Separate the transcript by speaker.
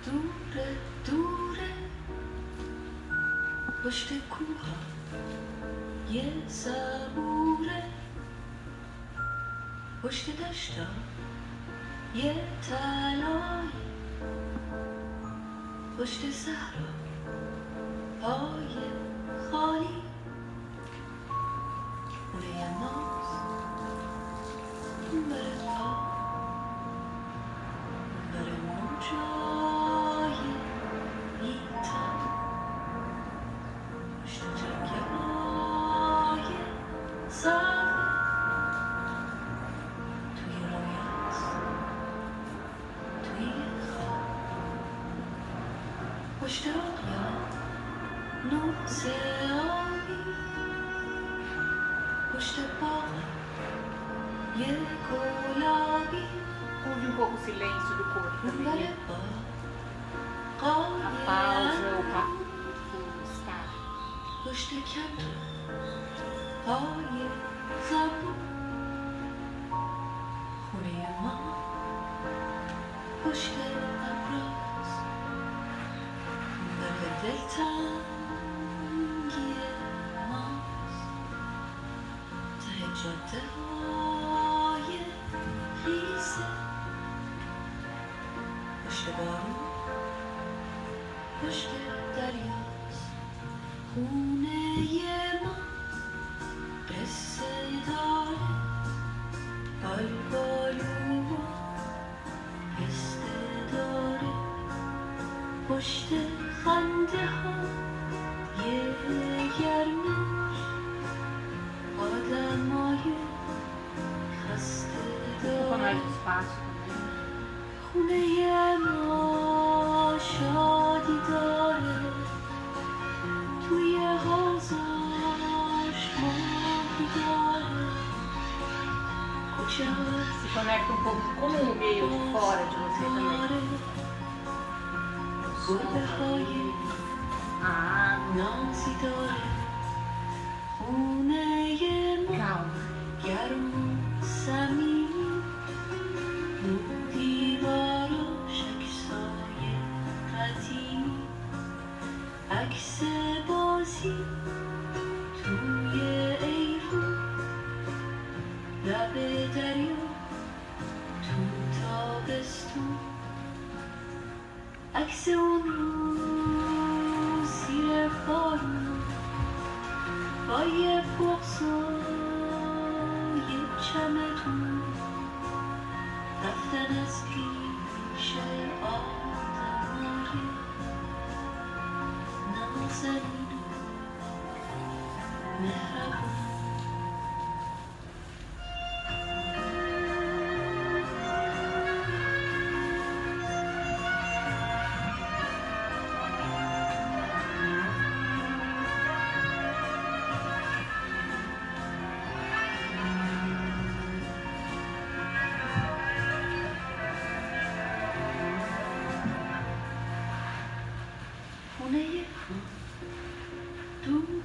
Speaker 1: دوره دوره پشت کوها یه صبوره، پشت دشتا یه تلایی، پشت صحرا پای خالی، خونه ماست اون بره پا، اون بره موجای بیتن، پشت جنگلای سبز توی رویاست، توی خواب، پشت اقیان نوز آبی، پشت باغ یه گلابی،
Speaker 2: Ouve um pouco o silêncio do corpo
Speaker 1: اون
Speaker 2: também,
Speaker 1: بره
Speaker 2: né?
Speaker 1: با
Speaker 2: A pausa, o
Speaker 1: قایق،
Speaker 2: estar.
Speaker 1: پشت کمر پای زبون، خونه ما پشت ابراز، اون بره دلتنگی ماست، ته جاده های خیسه، پشت بارون پشت دریاست، خونه ما قصه داره، آلبالو و پسته داره، پشت خنده ها یه گرمش، آدمای خسته
Speaker 2: Com
Speaker 1: داره،
Speaker 2: mais espaço também.
Speaker 1: خونه ما شادی داره، توی حوضاش ماهی داره، کوچه
Speaker 2: Se conecta um pouco como veio de fora de você também.
Speaker 1: گربه های
Speaker 2: A água,
Speaker 1: نازی داره، خونه ما
Speaker 2: calma.
Speaker 1: گرم و صمیمی، رو دیواراش عکسای قدیمی، عکس بازی توی ایوون، لب دریا تو تابستون، عکس اون روز زیر بارون با یه بغضای چمدون، رفتن از پیش آدمای نازنین و مهربون. خونه ما دور